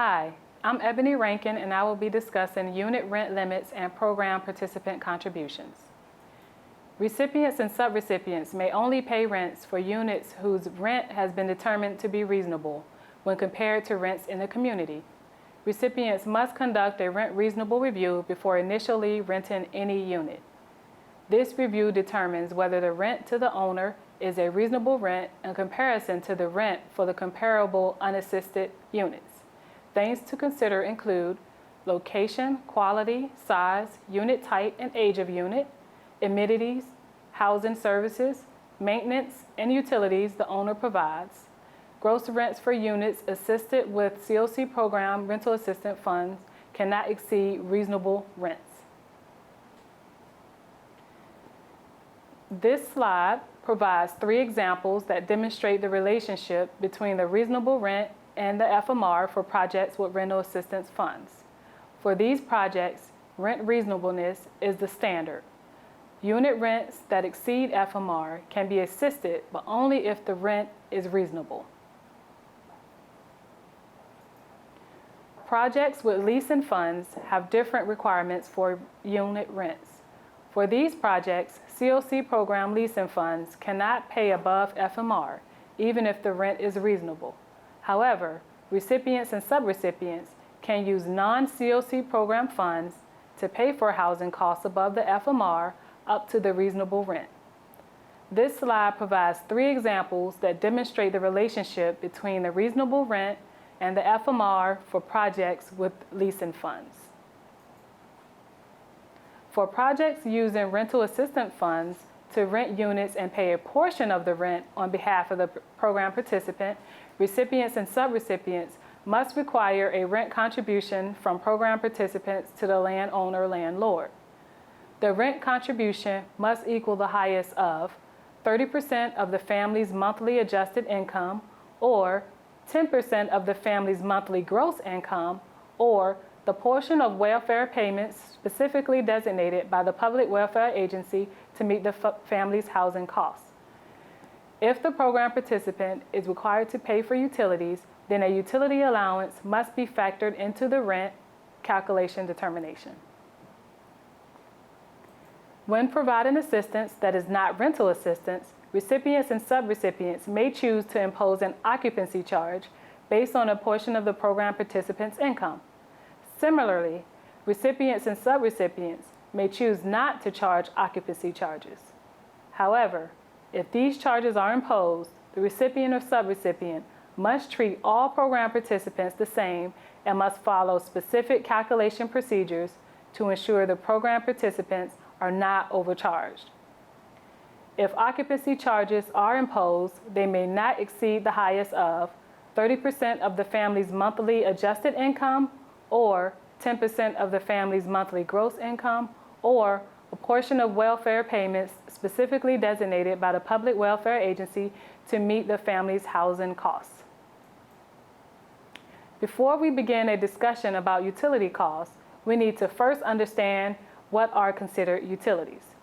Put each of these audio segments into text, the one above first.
Hi, I'm Ebony Rankin, and I will be discussing unit rent limits and program participant contributions. Recipients and subrecipients may only pay rents for units whose rent has been determined to be reasonable when compared to rents in the community. Recipients must conduct a rent reasonable review before initially renting any unit. This review determines whether the rent to the owner is a reasonable rent in comparison to the rent for the comparable unassisted units. Things to consider include location, quality, size, unit type and age of unit, amenities, housing services, maintenance, and utilities the owner provides. Gross rents for units assisted with CoC program rental assistance funds cannot exceed reasonable rents. This slide provides 3 examples that demonstrate the relationship between the reasonable rent and the FMR for projects with rental assistance funds. For these projects, rent reasonableness is the standard. Unit rents that exceed FMR can be assisted, but only if the rent is reasonable. Projects with leasing funds have different requirements for unit rents. For these projects, CoC program leasing funds cannot pay above FMR, even if the rent is reasonable. However, recipients and subrecipients can use non-CoC program funds to pay for housing costs above the FMR up to the reasonable rent. This slide provides 3 examples that demonstrate the relationship between the reasonable rent and the FMR for projects with leasing funds. For projects using rental assistance funds to rent units and pay a portion of the rent on behalf of the program participant, recipients and subrecipients must require a rent contribution from program participants to the landowner/landlord. The rent contribution must equal the highest of 30% of the family's monthly adjusted income, or 10% of the family's monthly gross income, or the portion of welfare payments specifically designated by the public welfare agency to meet the family's housing costs. If the program participant is required to pay for utilities, then a utility allowance must be factored into the rent calculation determination. When providing assistance that is not rental assistance, recipients and subrecipients may choose to impose an occupancy charge based on a portion of the program participant's income. Similarly, recipients and subrecipients may choose not to charge occupancy charges. However, if these charges are imposed, the recipient or subrecipient must treat all program participants the same and must follow specific calculation procedures to ensure the program participants are not overcharged. If occupancy charges are imposed, they may not exceed the highest of 30% of the family's monthly adjusted income, or 10% of the family's monthly gross income, or a portion of welfare payments specifically designated by the public welfare agency to meet the family's housing costs. Before we begin a discussion about utility costs, we need to first understand what are considered utilities.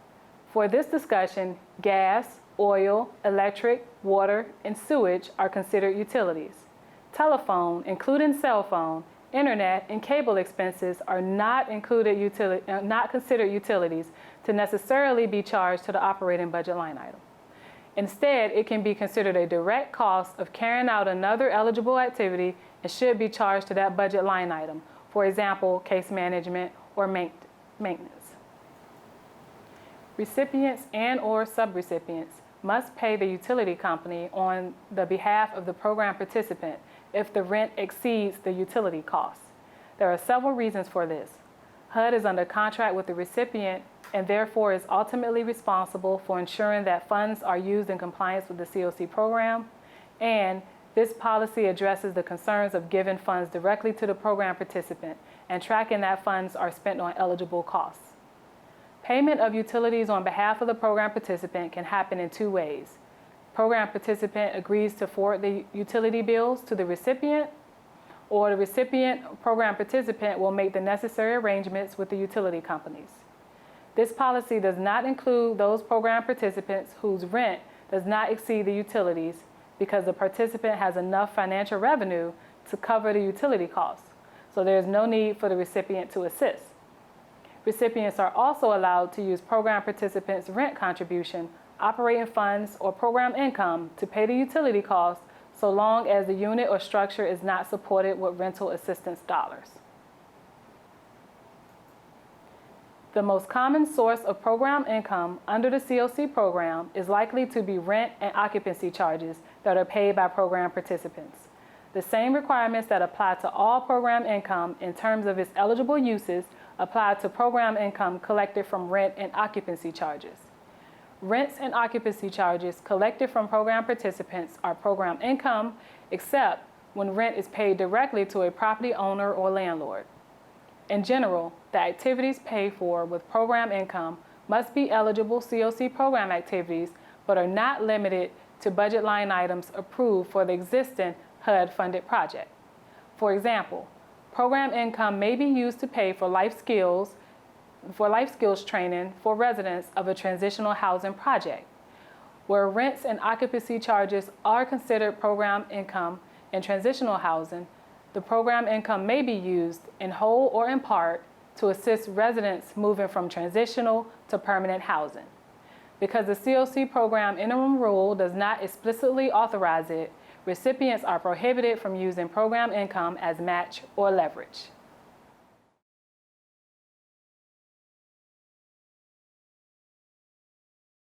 For this discussion, gas, oil, electric, water, and sewage are considered utilities. Telephone, including cell phone, internet, and cable expenses are not considered utilities to necessarily be charged to the operating budget line item. Instead, it can be considered a direct cost of carrying out another eligible activity and should be charged to that budget line item, for example, case management or maintenance. Recipients and/or subrecipients must pay the utility company on the behalf of the program participant if the rent exceeds the utility costs. There are several reasons for this. HUD is under contract with the recipient and therefore is ultimately responsible for ensuring that funds are used in compliance with the CoC program, and this policy addresses the concerns of giving funds directly to the program participant and tracking that funds are spent on eligible costs. Payment of utilities on behalf of the program participant can happen in 2 ways. Program participant agrees to forward the utility bills to the recipient, or the recipient program participant will make the necessary arrangements with the utility companies. This policy does not include those program participants whose rent does not exceed the utilities because the participant has enough financial revenue to cover the utility costs. so there is no need for the recipient to assist. Recipients are also allowed to use program participants' rent contribution, operating funds, or program income to pay the utility costs so long as the unit or structure is not supported with rental assistance dollars. The most common source of program income under the CoC program is likely to be rent and occupancy charges that are paid by program participants. The same requirements that apply to all program income in terms of its eligible uses apply to program income collected from rent and occupancy charges. Rents and occupancy charges collected from program participants are program income, except when rent is paid directly to a property owner or landlord. In general, the activities paid for with program income must be eligible CoC program activities, but are not limited to budget line items approved for the existing HUD-funded project. For example, program income may be used to pay for life skills training for residents of a transitional housing project. Where rents and occupancy charges are considered program income in transitional housing, the program income may be used in whole or in part to assist residents moving from transitional to permanent housing. Because the CoC program interim rule does not explicitly authorize it, recipients are prohibited from using program income as match or leverage.